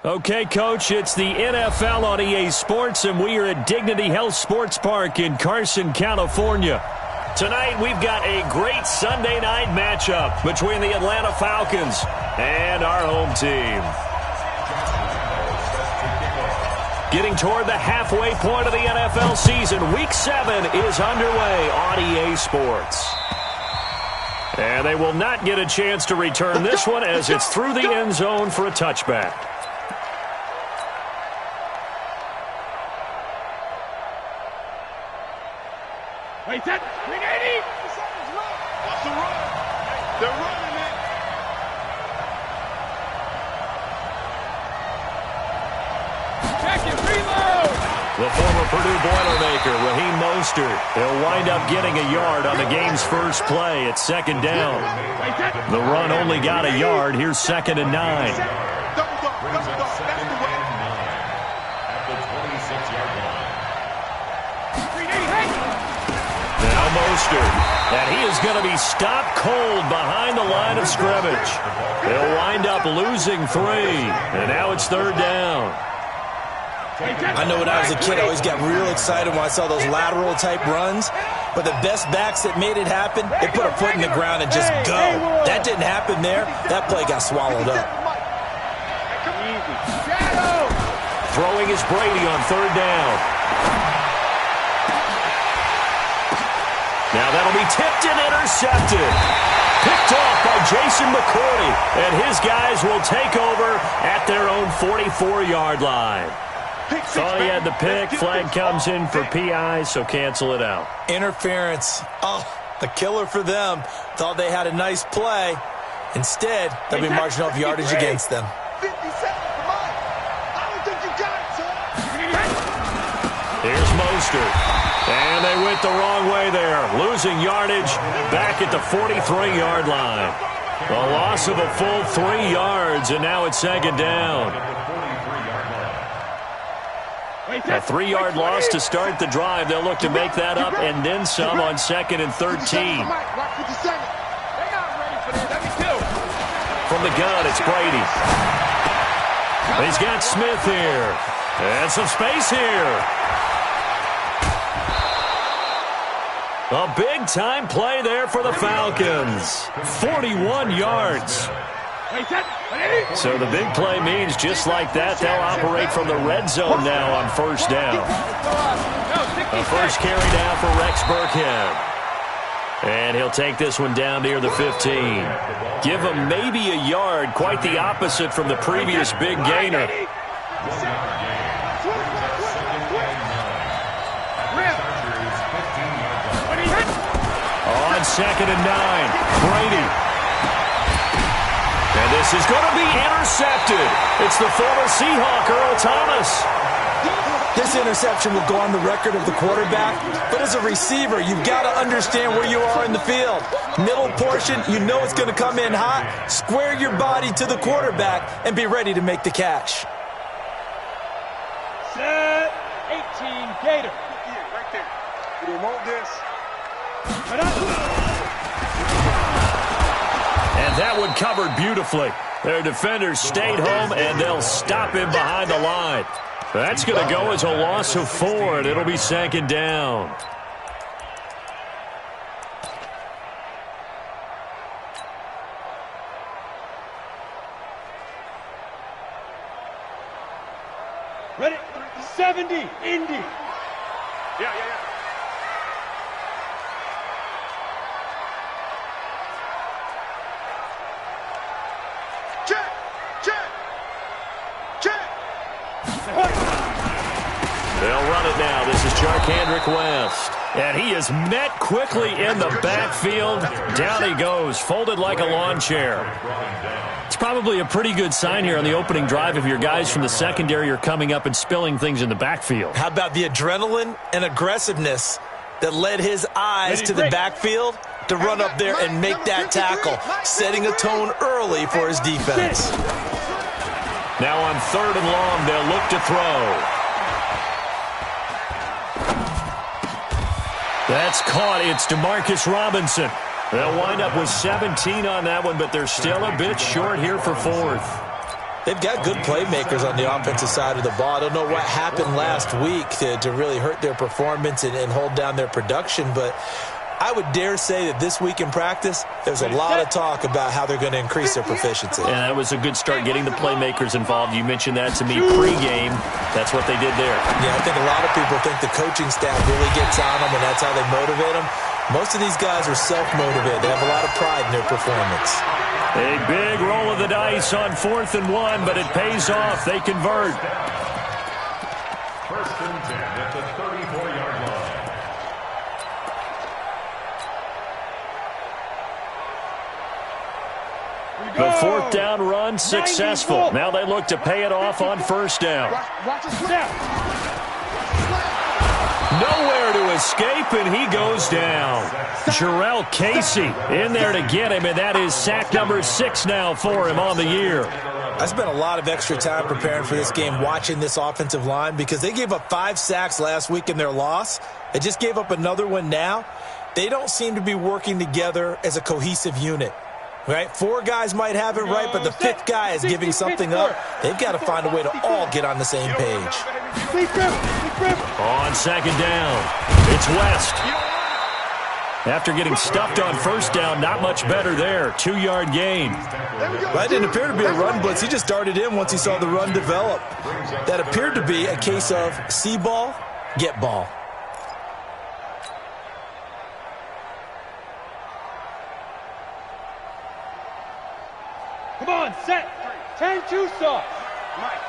Okay, Coach, it's the NFL on EA Sports, and we are at Dignity Health Sports Park in Carson, California. Tonight, we've got a great Sunday night matchup between the Atlanta Falcons and our home team. Getting toward the halfway point of the NFL season, Week 7 is underway on EA Sports. And they will not get a chance to return this one as it's through the end zone for a touchback. Wait, that 380. What's the run? They're running it. Check it, reload. The former Purdue Boilermaker, Raheem Mostert. He'll wind up getting a yard on the game's first play at second down. The run only got a yard. Here's 2nd and 9. Double dog. That's the way. At the 26-yard line. Now Mostert, and he is going to be stopped cold behind the line of scrimmage. They'll wind up losing 3, and now it's 3rd down. I know when I was a kid, I always got real excited when I saw those lateral-type runs, but the best backs that made it happen, they put a foot in the ground and just go. That didn't happen there. That play got swallowed up. Throwing is Brady on 3rd down. Now that'll be tipped and intercepted. Picked off by Jason McCourty, and his guys will take over at their own 44-yard line. Thought he had the pick. Flag comes in for PI, so cancel it out. Interference. Oh, the killer for them. Thought they had a nice play. Instead, they'll be marching off yardage against them. 57, come on. I don't think you got it, son. Here's Mostert. And they went the wrong way there, losing yardage back at the 43-yard line. A loss of a full 3 yards, and now it's 2nd down. A 3-yard loss to start the drive. They'll look to make that up and then some on 2nd and 13. From the gun, it's Brady. He's got Smith here. And some space here. A big-time play there for the Falcons. 41 yards. So the big play means just like that, they'll operate from the red zone now on 1st down. A first carry now for Rex Burkhead. And he'll take this one down near the 15. Give him maybe a yard, quite the opposite from the previous big gainer. On 2nd and 9, Brady. And this is going to be intercepted. It's the former Seahawk, Earl Thomas. This interception will go on the record of the quarterback, but as a receiver, you've got to understand where you are in the field. Middle portion, you know it's going to come in hot. Square your body to the quarterback and be ready to make the catch. Set 18 Gator. Right there. You don't want this. And that one covered beautifully. Their defenders stayed home, and they'll stop him behind the line. That's going to go as a loss of 4, and it'll be 2nd down. Ready? 70, Indy. Yeah. Check. They'll run it now. This is Charkandrick West. And he is met quickly in the backfield. Down he goes, folded like a lawn chair. It's probably a pretty good sign here on the opening drive if your guys from the secondary are coming up and spilling things in the backfield. How about the adrenaline and aggressiveness that led his eyes to the backfield to run up there and make that tackle, setting a tone early for his defense. Now on 3rd and long, they'll look to throw. That's caught. It's Demarcus Robinson. They'll wind up with 17 on that one, but they're still a bit short here for 4th. They've got good playmakers on the offensive side of the ball. I don't know what happened last week to really hurt their performance and hold down their production, but I would dare say that this week in practice, there's a lot of talk about how they're going to increase their proficiency. And that was a good start getting the playmakers involved. You mentioned that to me pregame. That's what they did there. Yeah, I think a lot of people think the coaching staff really gets on them, and that's how they motivate them. Most of these guys are self-motivated. They have a lot of pride in their performance. A big roll of the dice on 4th and 1, but it pays off. They convert. 1st and 10 at the 34-yard line. The 4th down run successful. Now they look to pay it off on 1st down. Watch a snap. Nowhere to escape, and he goes down. Jarrell Casey in there to get him, and that is sack number 6 now for him on the year. I spent a lot of extra time preparing for this game watching this offensive line because they gave up 5 sacks last week in their loss. They just gave up another one now. They don't seem to be working together as a cohesive unit. Right? 4 guys might have it right, but the 5th guy is giving something up. They've got to find a way to all get on the same page. On 2nd down, it's West. After getting stuffed on 1st down, not much better there. 2-yard gain. That didn't appear to be a run blitz. He just darted in once he saw the run develop. That appeared to be a case of see ball, get ball. Come on, set. Turn 2 soft. Mike,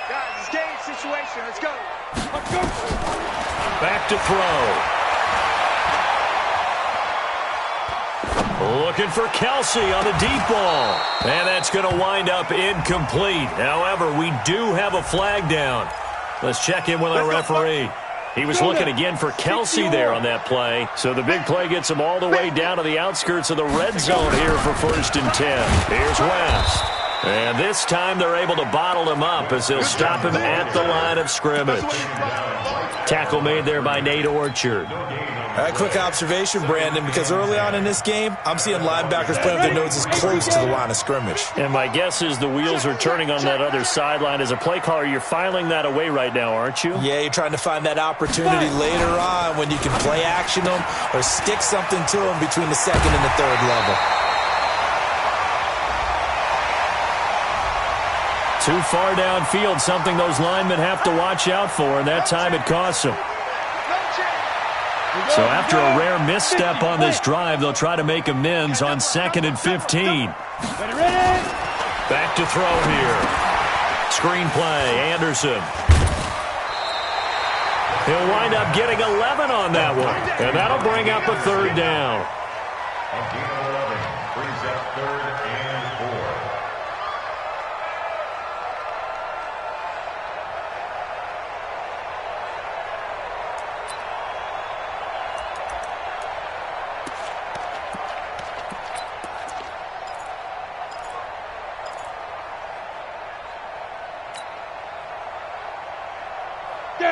guys, it's game situation. Let's go. Let's go. Back to throw. Looking for Kelsey on the deep ball. And that's going to wind up incomplete. However, we do have a flag down. Let's check in with our referee. He was looking again for Kelsey there on that play. So the big play gets him all the way down to the outskirts of the red zone here for 1st and 10. Here's West. And this time they're able to bottle him up as they'll stop him at the line of scrimmage. Tackle made there by Nate Orchard. All right, quick observation, Brandon, because early on in this game, I'm seeing linebackers playing with their noses close to the line of scrimmage. And my guess is the wheels are turning on that other sideline. As a play caller, you're filing that away right now, aren't you? Yeah, you're trying to find that opportunity later on when you can play action them or stick something to them between the 2nd and the 3rd level. Too far downfield, something those linemen have to watch out for, and that time it costs them. So after a rare misstep on this drive, they'll try to make amends on 2nd and 15. Back to throw here. Screen play, Anderson. He'll wind up getting 11 on that one, and that'll bring up a 3rd down. A gain of 11 brings up 3rd and 4.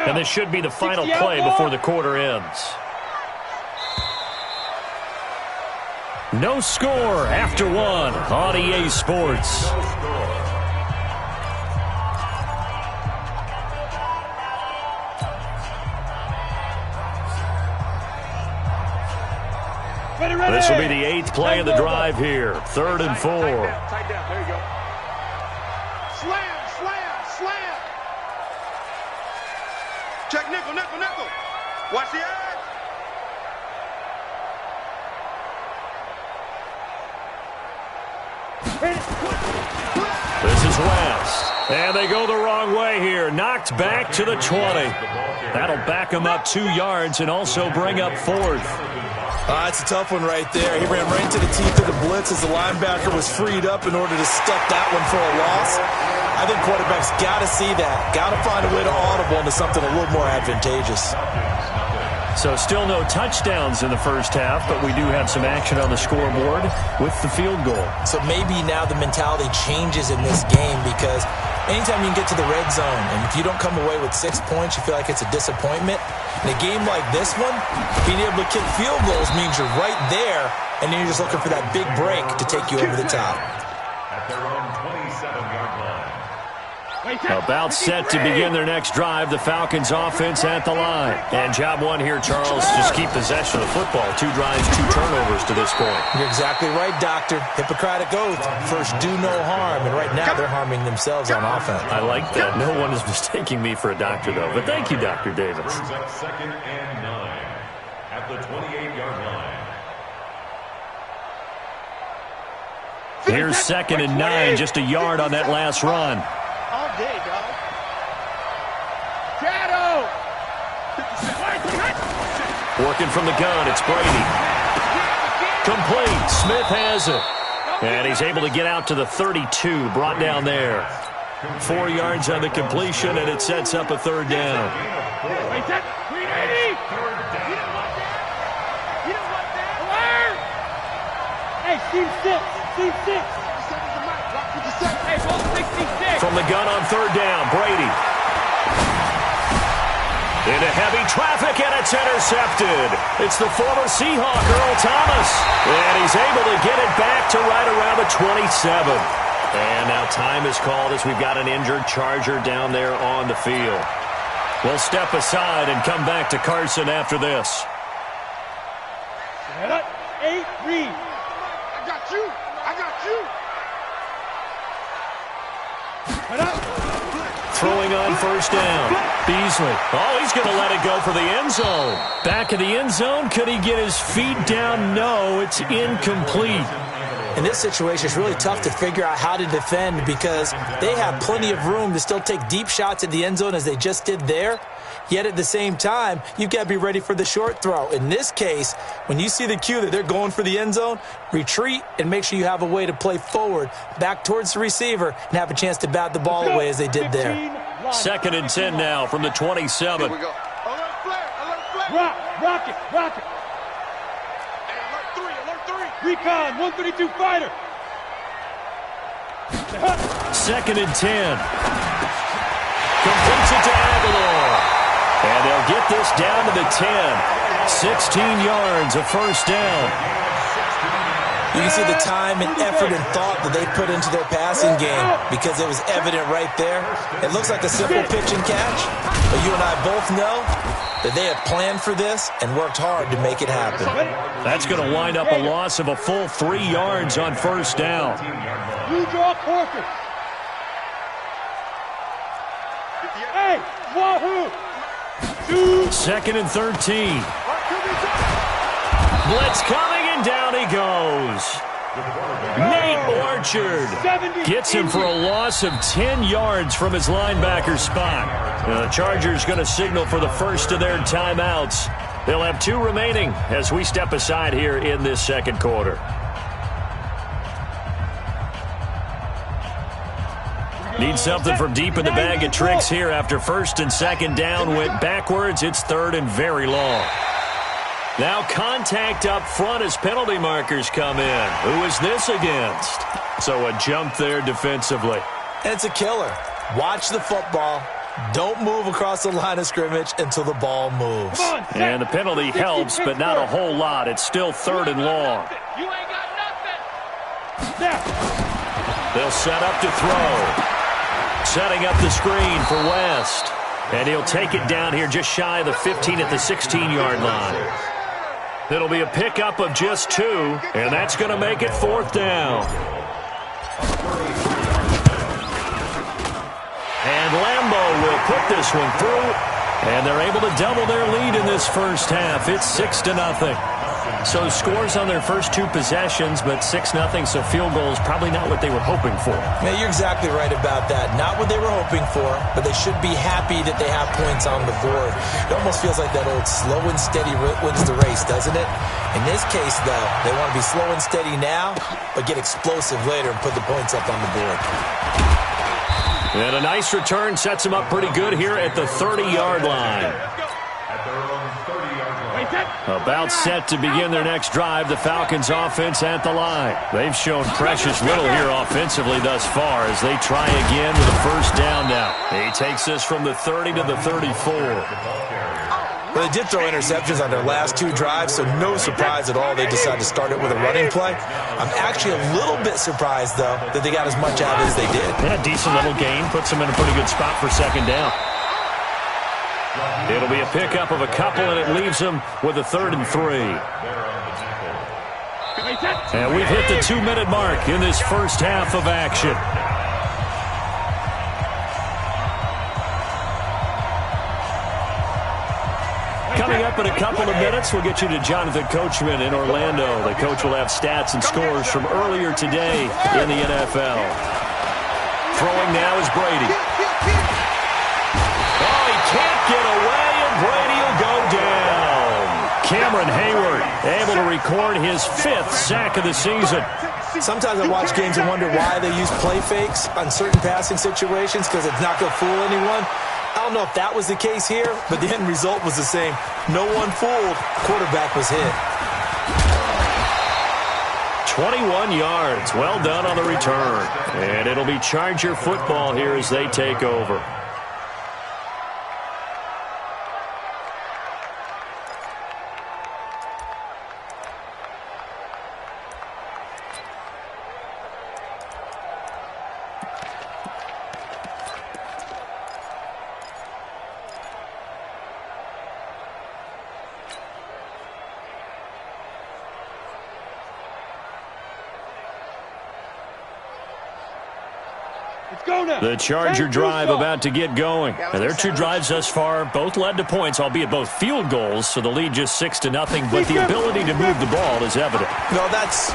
And this should be the final play before the quarter ends. No score after 1 on EA Sports. This will be the 8th play of the drive here. 3rd and 4. Tight down. There you go. Slam, slam, slam. Check nickel, nickel, nickel. Watch the edge. This is West. And they go the wrong way here. Knocked back to the 20. That'll back him up 2 yards and also bring up 4th. It's a tough one right there. He ran right into the teeth of the blitz as the linebacker was freed up in order to stuff that one for a loss. I think quarterbacks got to see that. Got to find a way to audible into something a little more advantageous. So still no touchdowns in the first half, but we do have some action on the scoreboard with the field goal. So maybe now the mentality changes in this game because anytime you can get to the red zone, and if you don't come away with 6 points, you feel like it's a disappointment. In a game like this one, being able to kick field goals means you're right there, and then you're just looking for that big break to take you over the top. At their own 27-yard line. About set to begin their next drive. The Falcons offense at the line. And job one here, Charles, just keep possession of the football. 2 drives, 2 turnovers to this point. You're exactly right, Doctor. Hippocratic oath. First, do no harm. And right now, they're harming themselves on offense. I like that. No one is mistaking me for a doctor, though. But thank you, Dr. Davis. Brings up 2nd and 9 at the 28-yard line. Here's 2nd and 9, just a yard on that last run. All day, dog. Shadow! Working from the gun, it's Brady. Complete. Smith has it. And he's able to get out to the 32, brought down there. 4 yards on the completion, and it sets up a 3rd down. Hey, team 6. Team 6. From the gun on 3rd down, Brady. Into heavy traffic, and it's intercepted. It's the former Seahawk, Earl Thomas. And he's able to get it back to right around the 27. And now time is called as we've got an injured Charger down there on the field. We'll step aside and come back to Carson after this. Set up. 8, read. I got you. I got you. Set up. Throwing on 1st down. Beasley. Oh, he's going to let it go for the end zone. Back of the end zone. Could he get his feet down? No, it's incomplete. In this situation, it's really tough to figure out how to defend because they have plenty of room to still take deep shots at the end zone as they just did there. Yet at the same time, you've got to be ready for the short throw. In this case, when you see the cue that they're going for the end zone, retreat and make sure you have a way to play forward, back towards the receiver, and have a chance to bat the ball away as they did there. 2nd and 10 now from the 27. Here we go. Alert flare. Alert flare. Rock it. Rock it. Alert 3. Recon, 132 fighter. 2nd and 10. Completes it to Aguilar. And they'll get this down to the 10. 16 yards, a 1st down. You can see the time and effort and thought that they put into their passing game because it was evident right there. It looks like a simple pitch and catch, but you and I both know that they had planned for this and worked hard to make it happen. That's going to wind up a loss of a full 3 yards on 1st down. You draw Corker. Hey, wahoo! 2nd and 13. Blitz coming, and down he goes. Nate Orchard gets him for a loss of 10 yards from his linebacker spot. The Chargers going to signal for the first of their timeouts. They'll have 2 remaining as we step aside here in this 2nd quarter. Need something from deep in the bag of tricks here after 1st and 2nd down. Went backwards. It's 3rd and very long. Now contact up front as penalty markers come in. Who is this against? So a jump there defensively. And it's a killer. Watch the football. Don't move across the line of scrimmage until the ball moves. And the penalty helps, but not a whole lot. It's still 3rd and long. You ain't got nothing. They'll set up to throw. Setting up the screen for West. And he'll take it down here just shy of the 15 at the 16-yard line. It'll be a pickup of just 2, and that's going to make it 4th down. And Lambeau will put this one through, and they're able to double their lead in this first half. It's 6-0. So scores on their first 2 possessions, but 6-0, so field goal is probably not what they were hoping for. Yeah, you're exactly right about that. Not what they were hoping for, but they should be happy that they have points on the board. It almost feels like that old slow and steady wins the race, doesn't it? In this case, though, they want to be slow and steady now, but get explosive later and put the points up on the board. And a nice return sets them up pretty good here at the 30-yard line. About set to begin their next drive, the Falcons offense at the line. They've shown precious little here offensively thus far as they try again with a 1st down now. He takes this from the 30 to the 34. Well, they did throw interceptions on their last 2 drives, so no surprise at all they decided to start it with a running play. I'm actually a little bit surprised, though, that they got as much out as they did. Yeah, decent little gain. Puts them in a pretty good spot for second down. It'll be a pickup of a couple, and it leaves them with a 3rd and 3. And we've hit the 2-minute mark in this first half of action. Coming up in a couple of minutes, we'll get you to Jonathan Coachman in Orlando. The coach will have stats and scores from earlier today in the NFL. Throwing now is Brady. Oh, he can't get away, and Brady will go down. Cameron Hayward able to record his 5th sack of the season. Sometimes I watch games and wonder why they use play fakes on certain passing situations, because it's not going to fool anyone. I don't know if that was the case here, but the end result was the same. No one fooled. Quarterback was hit. 21 yards. Well done on the return. And it'll be Charger football here as they take over. The Charger drive about to get going. And their 2 drives thus far both led to points, albeit both field goals, so the lead just 6-0, but the ability to move the ball is evident. No, that's,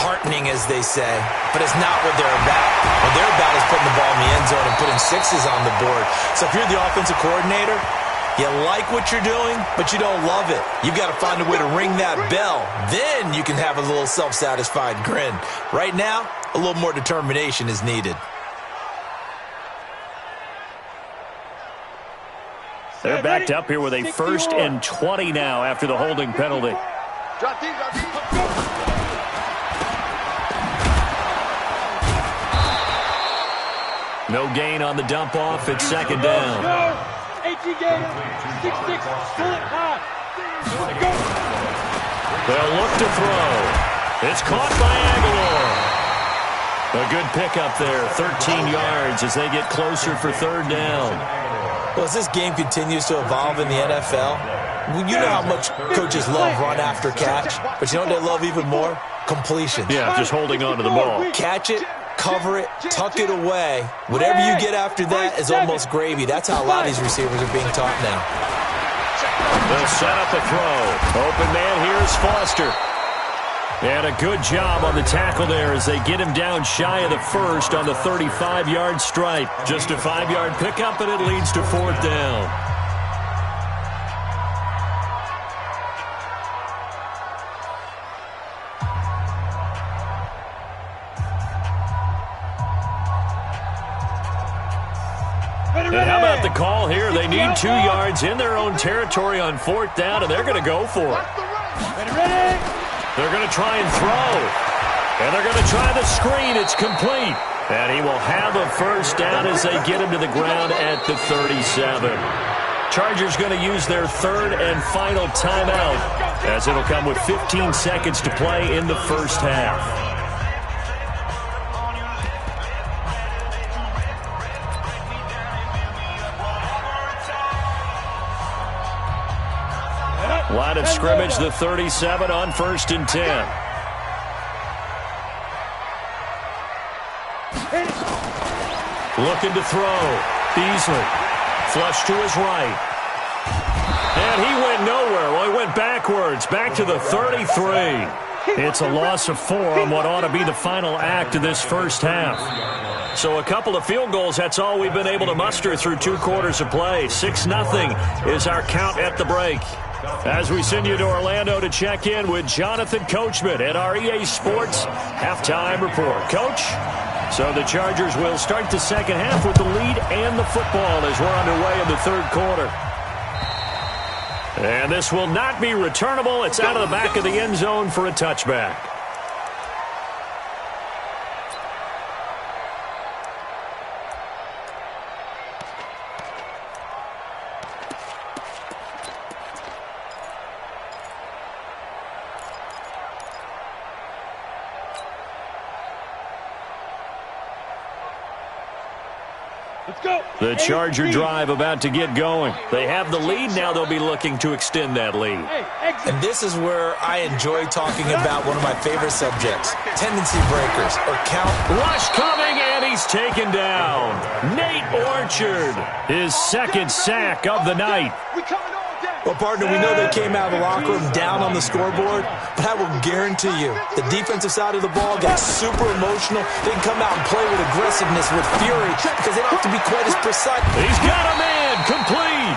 heartening, as they say, but it's not what they're about. What they're about is putting the ball in the end zone and putting 6s on the board. So if you're the offensive coordinator, you like what you're doing, but you don't love it. You've got to find a way to ring that bell. Then you can have a little self-satisfied grin. Right now, a little more determination is needed. They're backed up here with a 1st and 20 now after the holding penalty. No gain on the dump off. It's 2nd down. They'll look to throw. It's caught by Aguilar. A good pickup there. 13 yards as they get closer for 3rd down. Well, as this game continues to evolve in the NFL, you know how much coaches love run after catch, but you know what they love even more? Completions. Yeah, just holding on to the ball. Catch it, cover it, tuck it away. Whatever you get after that is almost gravy. That's how a lot of these receivers are being taught now. They'll set up the throw. Open man, here's Foster. And a good job on the tackle there as they get him down shy of the 1st on the 35-yard stripe. Just a 5-yard pickup, and it leads to 4th down. And how about the call here? They need 2 yards in their own territory on 4th down, and they're going to go for it. Ready? They're going to try and throw. And they're going to try the screen. It's complete. And he will have a 1st down as they get him to the ground at the 37. Chargers going to use their 3rd and final timeout as it'll come with 15 seconds to play in the first half. Line of scrimmage, the 37 on 1st and 10. Looking to throw. Beasley. Flush to his right. And he went nowhere. Well, he went backwards. Back to the 33. It's a loss of 4 on what ought to be the final act of this first half. So a couple of field goals, that's all we've been able to muster through 2 quarters of play. 6-0 is our count at the break. As we send you to Orlando to check in with Jonathan Coachman at our EA Sports Halftime Report. Coach, so the Chargers will start the second half with the lead and the football as we're underway in the 3rd quarter. And this will not be returnable. It's out of the back of the end zone for a touchback. Let's go. The Charger drive about to get going. They have the lead. Now they'll be looking to extend that lead. And this is where I enjoy talking about one of my favorite subjects, tendency breakers, or count. Rush coming, and he's taken down. Nate Orchard, his second sack of the night. Well, partner, we know they came out of the locker room down on the scoreboard, but I will guarantee you the defensive side of the ball got super emotional. They can come out and play with aggressiveness, with fury, because they don't have to be quite as precise. He's got a man complete.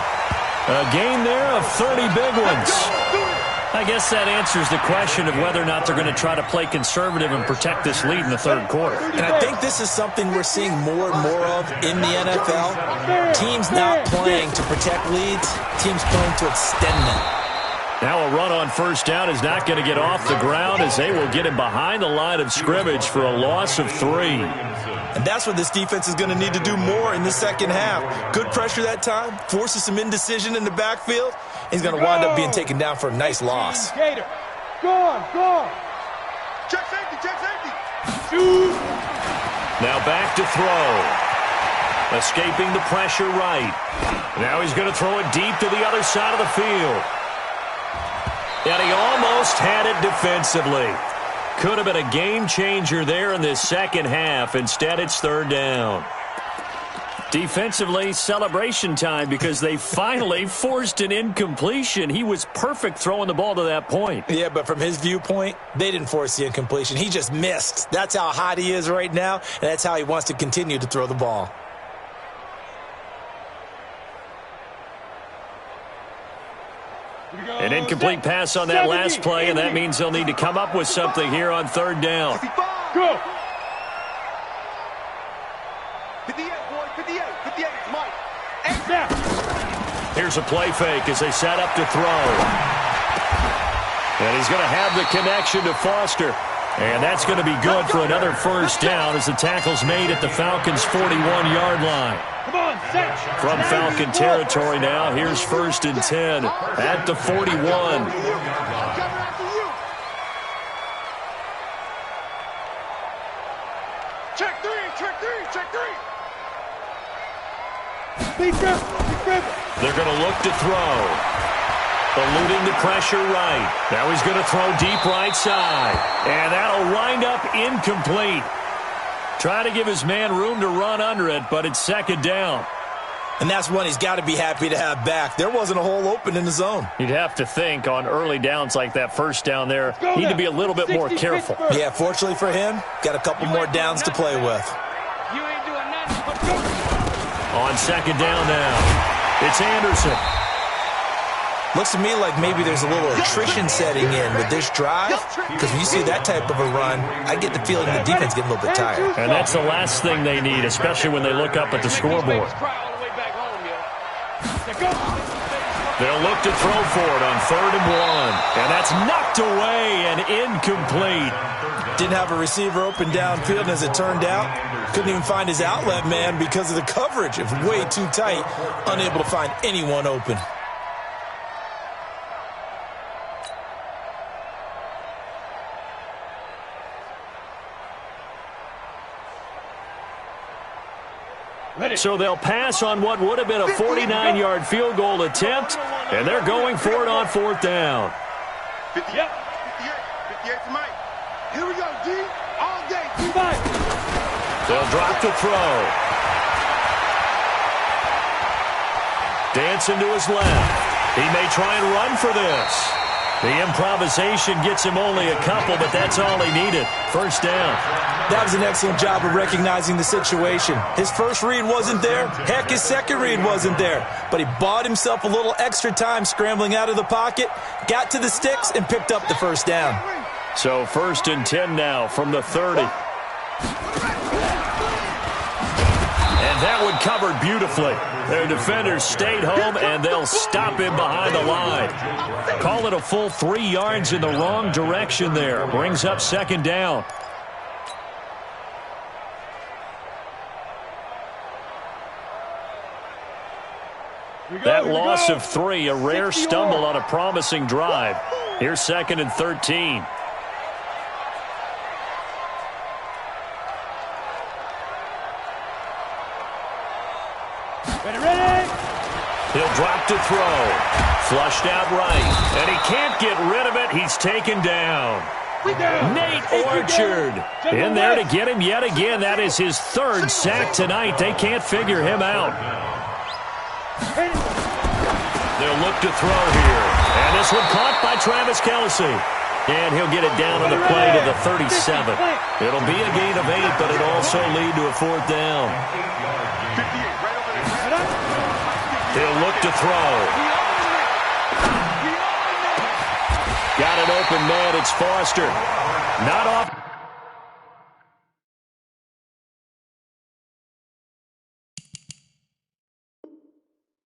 A gain there of 30 big ones. I guess that answers the question of whether or not they're going to try to play conservative and protect this lead in the third quarter. And I think this is something we're seeing more and more of in the NFL. Teams not playing to protect leads, teams playing to extend them. Now a run on first down is not going to get off the ground as they will get him behind the line of scrimmage for a loss of 3. And that's what this defense is going to need to do more in the second half. Good pressure that time, forces some indecision in the backfield. He's going to wind up being taken down for a nice loss. Go on. Check safety. Shoot. Now back to throw. Escaping the pressure right. Now he's going to throw it deep to the other side of the field. And he almost had it defensively. Could have been a game changer there in this second half. Instead, it's third down. Defensively, celebration time because they finally forced an incompletion. He was perfect throwing the ball to that point. Yeah, but from his viewpoint, they didn't force the incompletion. He just missed. That's how hot he is right now, and that's how he wants to continue to throw the ball. An incomplete pass on that last play, and that means they'll need to come up with something here on third down. Go. 58, boy, 58, Mike. Here's a play fake as they set up to throw. And he's going to have the connection to Foster. And that's going to be good for another first down as the tackle's made at the Falcons' 41-yard line. Come on, set. From Falcon territory now, here's first and 10 at the 41. Check three. They're going to look to throw. Eluding the pressure right. Now he's going to throw deep right side. And that'll wind up incomplete. Try to give his man room to run under it, but it's second down. And that's one he's got to be happy to have back. There wasn't a hole open in the zone. You'd have to think on early downs like that first down there, need to be a little bit more careful. Yeah, fortunately for him, got a couple more downs to play with. You ain't doing nothing. On second down now, it's Anderson. Looks to me like maybe there's a little attrition setting in with this drive, because when you see that type of a run, I get the feeling the defense getting a little bit tired. And that's the last thing they need, especially when they look up at the scoreboard. They'll look to throw for it on 3rd and 1. And that's knocked away and incomplete. Didn't have a receiver open downfield, and as it turned out, couldn't even find his outlet man because of the coverage. It was way too tight, unable to find anyone open. So they'll pass on what would have been a 49-yard field goal attempt, and they're going for it on 4th down. 58 to Mike. Here we go, D. All day. They'll drop the throw. Dancing to his left. He may try and run for this. The improvisation gets him only a couple, but that's all he needed. First down. That was an excellent job of recognizing the situation. His first read wasn't there. Heck, his second read wasn't there. But he bought himself a little extra time scrambling out of the pocket, got to the sticks, and picked up the first down. So 1st and 10 now from the 30. And that one covered beautifully. Their defenders stayed home, and they'll stop him behind the line. Call it a full 3 yards in the wrong direction there. Brings up second down. That loss of 3, a rare stumble on a promising drive. Here's 2nd and 13. Ready. He'll drop to throw. Flushed out right. And he can't get rid of it. He's taken down. Nate Orchard in there to get him yet again. That is his third sack tonight. They can't figure him out. They'll look to throw here. And this one caught by Travis Kelce. And he'll get it down on the play to the 37. It'll be a gain of 8, but it'll also lead to a 4th down. He'll look to throw. Got an open man. It's Foster. Not off.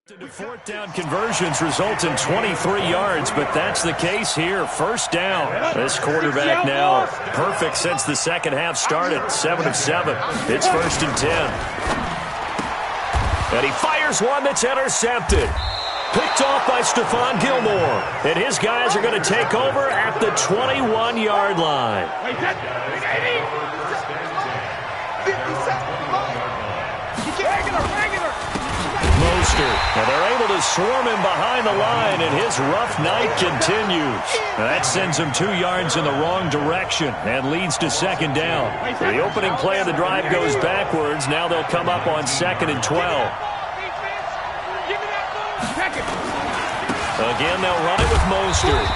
The 4th down conversions result in 23 yards, but that's the case here. First down. This quarterback now perfect since the second half started. 7 of 7. It's 1st and 10. And he fires one that's intercepted. Picked off by Stephon Gilmore. And his guys are going to take over at the 21-yard line. Mostert. Now they're able to swarm him behind the line, and his rough night continues. Now that sends him 2 yards in the wrong direction and leads to 2nd down. The opening play of the drive goes backwards. Now they'll come up on 2nd and 12. Again, they'll run it with Mostert.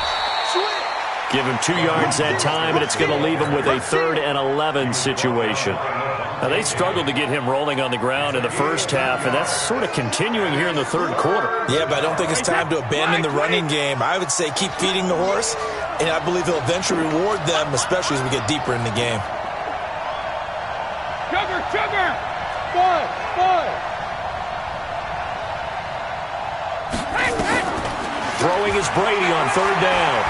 Give him 2 yards that time, and it's going to leave him with a 3rd and 11 situation. Now, they struggled to get him rolling on the ground in the first half, and that's sort of continuing here in the 3rd quarter. Yeah, but I don't think it's time to abandon the running game. I would say keep feeding the horse, and I believe he'll eventually reward them, especially as we get deeper in the game. Sugar! Boy! Throwing is Brady on 3rd down.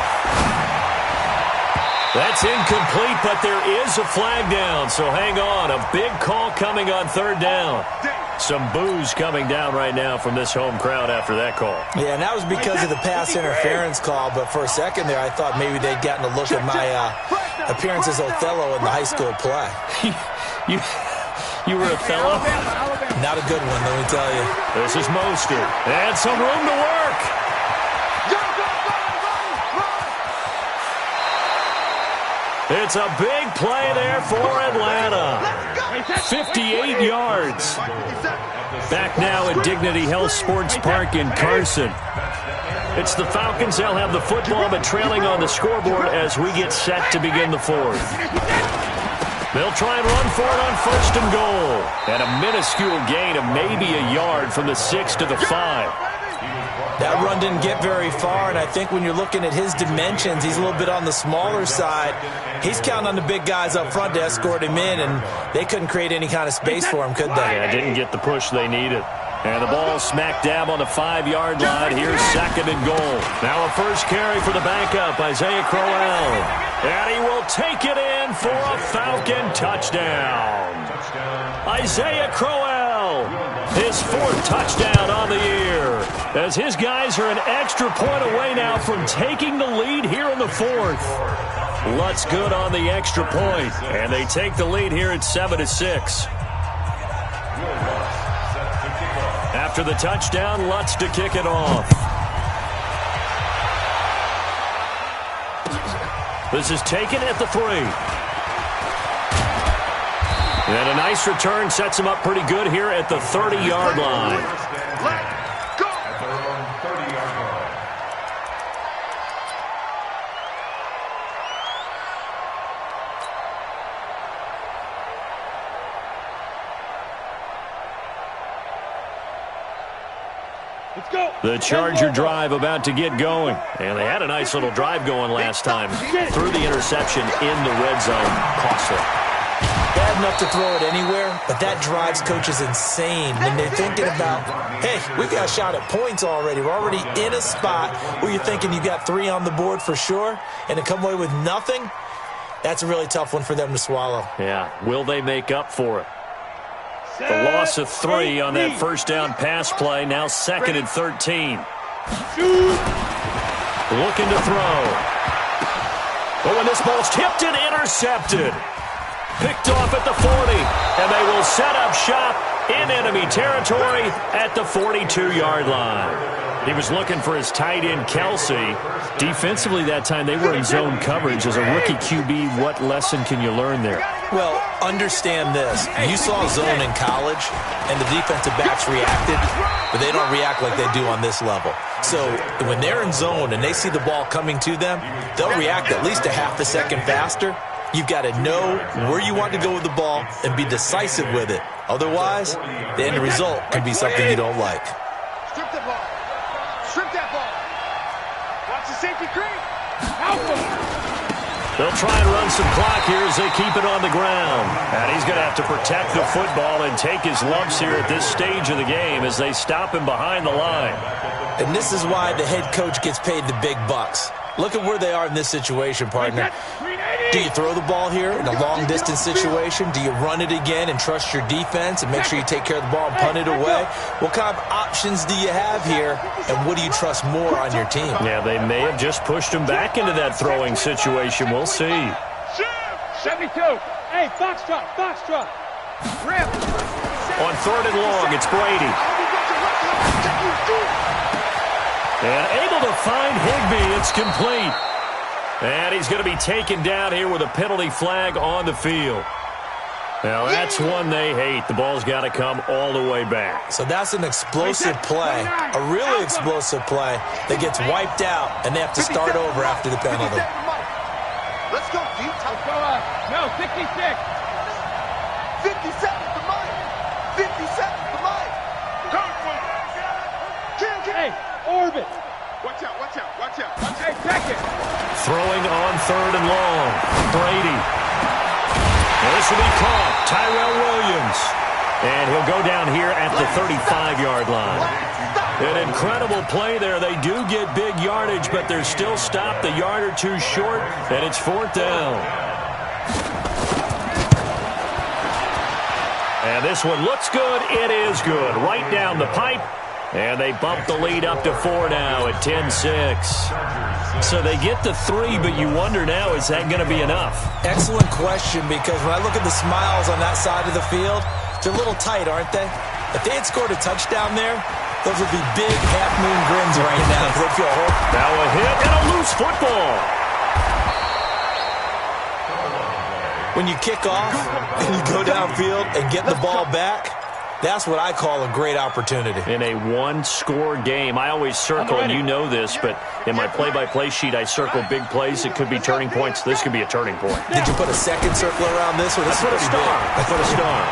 That's incomplete, but there is a flag down, so hang on. A big call coming on 3rd down. Some boos coming down right now from this home crowd after that call. Yeah, and that was because of the pass interference call, but for a second there I thought maybe they'd gotten a look at my appearance as Othello in the high school play. You were Othello? Not a good one, let me tell you. This is Mostert. And some room to work. It's a big play there for Atlanta. 58 yards. Back now at Dignity Health Sports Park in Carson. It's the Falcons. They'll have the football, but trailing on the scoreboard as we get set to begin the 4th. They'll try and run for it on 1st and goal. And a minuscule gain of maybe a yard from the 6 to the 5. That run didn't get very far, and I think when you're looking at his dimensions, he's a little bit on the smaller side. He's counting on the big guys up front to escort him in, and they couldn't create any kind of space for him, could they? Yeah, didn't get the push they needed. And the ball smack dab on the 5-yard line. Here's 2nd and goal. Now a first carry for the backup, Isaiah Crowell. And he will take it in for a Falcon touchdown. Isaiah Crowell, his 4th touchdown on the year, as his guys are an extra point away now from taking the lead here in the 4th. Lutz good on the extra point, and they take the lead here at 7-6. After the touchdown, Lutz to kick it off. This is taken at the 3. And a nice return sets him up pretty good here at the 30-yard line. The Charger drive about to get going. And they had a nice little drive going last time. Threw the interception in the red zone. Costly. Bad enough to throw it anywhere, but that drives coaches insane when they're thinking about, hey, we've got a shot at points already. We're already in a spot where you're thinking you got 3 on the board for sure, and to come away with nothing, that's a really tough one for them to swallow. Yeah, will they make up for it? The loss of 3 on that first down pass play. Now 2nd and 13. Looking to throw. Oh, and this ball's tipped and intercepted. Picked off at the 40. And they will set up shop in enemy territory at the 42-yard line. He was looking for his tight end, Kelsey. Defensively that time, they were in zone coverage. As a rookie QB, what lesson can you learn there? Well, understand this. You saw zone in college, and the defensive backs reacted, but they don't react like they do on this level. So when they're in zone and they see the ball coming to them, they'll react at least a half a second faster. You've got to know where you want to go with the ball and be decisive with it. Otherwise, the end result can be something you don't like. Strip the ball. Strip that ball. Watch the safety creep. Help him. They'll try and run some clock here as they keep it on the ground. And he's going to have to protect the football and take his lumps here at this stage of the game as they stop him behind the line. And this is why the head coach gets paid the big bucks. Look at where they are in this situation, partner. Do you throw the ball here in a long-distance situation? Do you run it again and trust your defense and make sure you take care of the ball and punt it away? What kind of options do you have here, and what do you trust more on your team? Yeah, they may have just pushed him back into that throwing situation. We'll see. 72. Hey, foxtrot, foxtrot. Rip. On 3rd and long, it's Brady. And able to find Higbee. It's complete. And he's going to be taken down here with a penalty flag on the field. Now, that's one they hate. The ball's got to come all the way back. So that's an explosive play, a really explosive play that gets wiped out, and they have to start over after the penalty. Let's go, D. Let's go up. No, 66. 57 for Mike. 57 for Mike. Hey, orbit. Watch out, watch out, watch out. Hey, check it. Throwing on 3rd and long. Brady. And this will be caught. Tyrell Williams. And he'll go down here at the 35-yard line. An incredible play there. They do get big yardage, but they're still stopped a yard or two short, and it's 4th down. And this one looks good. It is good. Right down the pipe. And they bump the lead up to 4 now at 10-6. So they get to 3, but you wonder now, is that going to be enough? Excellent question, because when I look at the smiles on that side of the field, they're a little tight, aren't they? If they had scored a touchdown there, those would be big half-moon grins right now. They feel hope. Now a hit and a loose football. When you kick off and you go downfield and get the ball back, that's what I call a great opportunity. In a one-score game, I always circle, and you know this, but in my play-by-play sheet, I circle big plays. It could be turning points. This could be a turning point. Did you put a second circle around this? Or this I put a star. I put a star.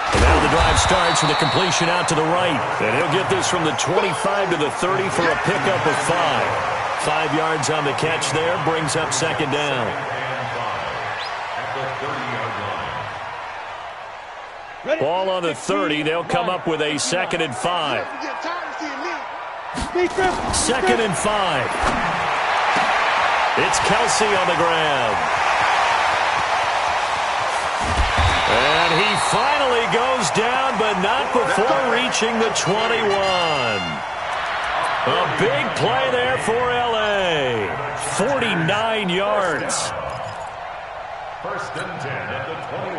And now the drive starts with a completion out to the right. And he'll get this from the 25 to the 30 for a pickup of 5. 5 yards on the catch there, brings up 2nd down. Ball on the 30. They'll come up with a 2nd and 5. 2nd and 5. It's Kelsey on the ground. And he finally goes down, but not before reaching the 21. A big play there for L.A. 49 yards.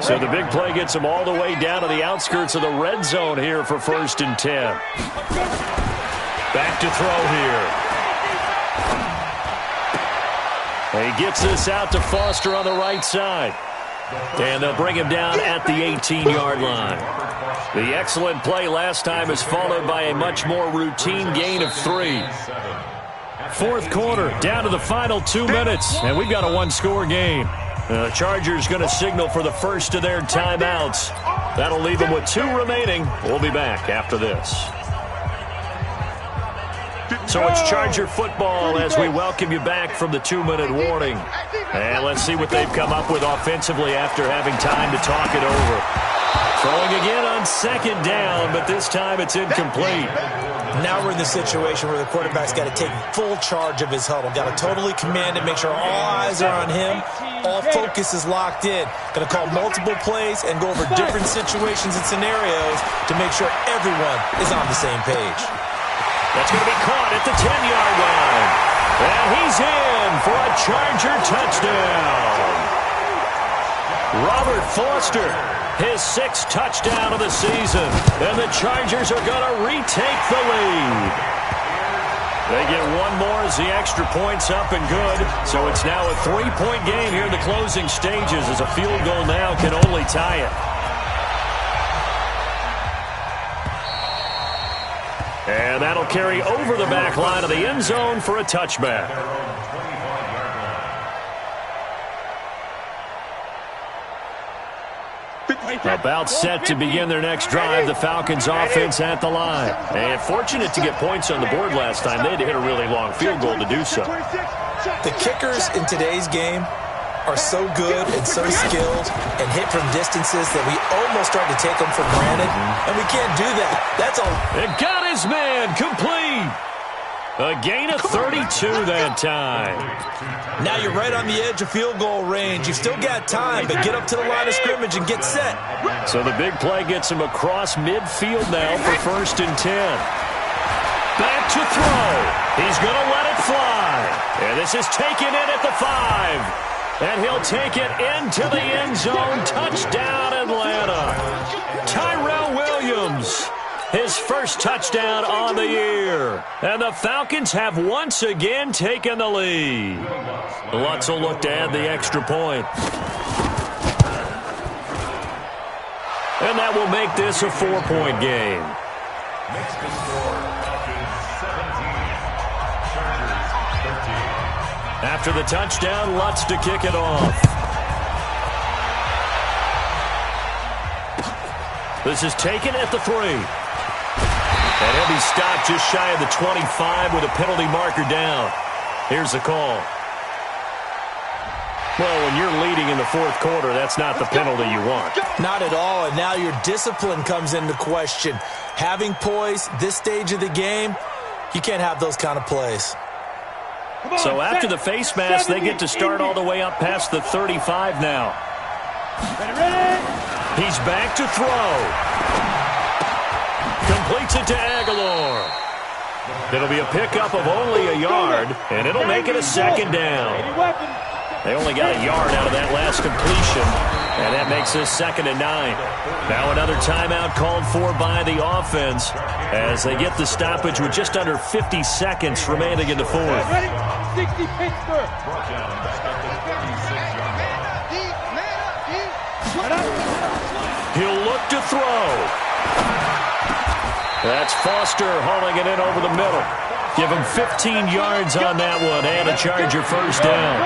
So the big play gets him all the way down to the outskirts of the red zone here for 1st and 10. Back to throw here. He gets this out to Foster on the right side. And they'll bring him down at the 18-yard line. The excellent play last time is followed by a much more routine gain of 3. 4th quarter, down to the final 2 minutes, and we've got a one-score game. The Chargers going to signal for the first of their timeouts. That'll leave them with 2 remaining. We'll be back after this. So it's Charger football as we welcome you back from the 2-minute warning. And let's see what they've come up with offensively after having time to talk it over. Throwing again on 2nd down, but this time it's incomplete. Now we're in the situation where the quarterback's got to take full charge of his huddle. Got to totally command it, make sure all eyes are on him. All focus is locked in. Going to call multiple plays and go over different situations and scenarios to make sure everyone is on the same page. That's going to be caught at the 10-yard line. And he's in for a Charger touchdown. Robert Foster, his 6th touchdown of the season. And the Chargers are going to retake the lead. They get one more as the extra point's up and good. So it's now a 3-point game here in the closing stages, as a field goal now can only tie it. And that'll carry over the back line of the end zone for a touchback. About set to begin their next drive, the Falcons offense at the line. And fortunate to get points on the board last time. They had to hit a really long field goal to do so. The kickers in today's game are so good and so skilled and hit from distances that we almost start to take them for granted, and we can't do that. That's all. It got his man complete. A gain of 32 that time. Now you're right on the edge of field goal range. You've still got time, but get up to the line of scrimmage and get set. So the big play gets him across midfield now for 1st and 10. Back to throw. He's going to let it fly. And this is taken in at the 5. And he'll take it into the end zone. Touchdown, Atlanta. Tyrell Williams, his 1st touchdown on the year. And the Falcons have once again taken the lead. Lutz will look to add the extra point. And that will make this a 4-point game. Makes the score Falcons 17, Chargers 13. After the touchdown, Lutz to kick it off. This is taken at the 3. And he'll be stopped just shy of the 25 with a penalty marker down. Here's the call. Well, when you're leading in the 4th quarter, that's not the penalty you want. Not at all, and now your discipline comes into question. Having poise this stage of the game, you can't have those kind of plays. So after the face mask, they get to start all the way up past the 35 now. He's back to throw. Completes it to Aguilar. It'll be a pickup of only a yard, and it'll make it a 2nd down. They only got a yard out of that last completion, and that makes this 2nd and 9. Now another timeout called for by the offense as they get the stoppage with just under 50 seconds remaining in the 4th. 60 Pittsburgh. He'll look to throw. That's Foster hauling it in over the middle. Give him 15 yards on that one and a Charger 1st down.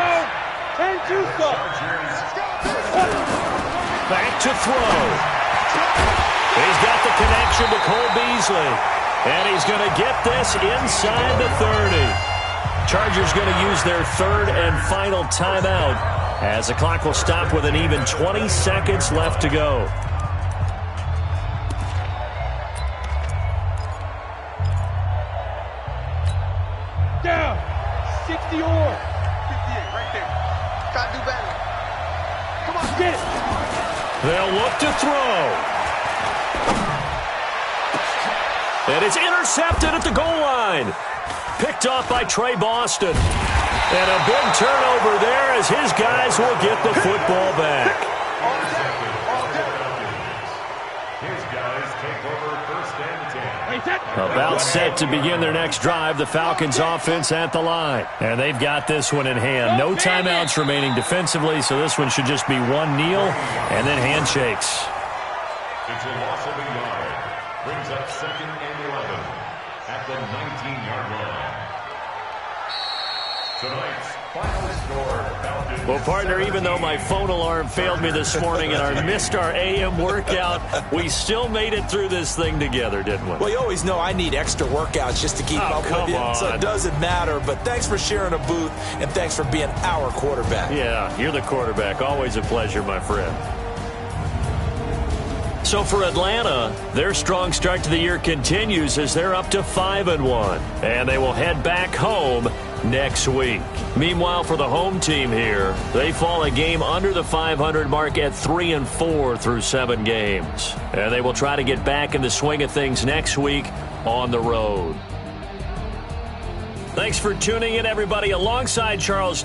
Back to throw. He's got the connection to Cole Beasley. And he's going to get this inside the 30. Chargers going to use their 3rd and final timeout as the clock will stop with an even 20 seconds left to go. Down. 60 or. 58 right there. Gotta do better. Come on, get it. They'll look to throw. And it's intercepted at the goal line. Picked off by Trey Boston. And a big turnover there as his guys will get the football back. His guys take over 1st and 10. About set to begin their next drive, the Falcons offense at the line. And they've got this one in hand. No timeouts remaining defensively, so this one should just be one kneel and then handshakes. It's a loss of a yard. Brings up 2nd and 11 at the 19-yard line. Tonight's final score, Falcons. Well, partner, even though my phone alarm failed me this morning and I missed our AM workout, we still made it through this thing together, didn't we? Well, you always know I need extra workouts just to keep up with you, so it doesn't matter. But thanks for sharing a booth, and thanks for being our quarterback. Yeah, you're the quarterback. Always a pleasure, my friend. So for Atlanta, their strong start to the year continues as they're up to 5-1, and they will head back home next week. Meanwhile, for the home team here, they fall a game under the 500 mark at 3-4 through 7 games, and they will try to get back in the swing of things next week on the road. Thanks for tuning in, everybody, alongside Charles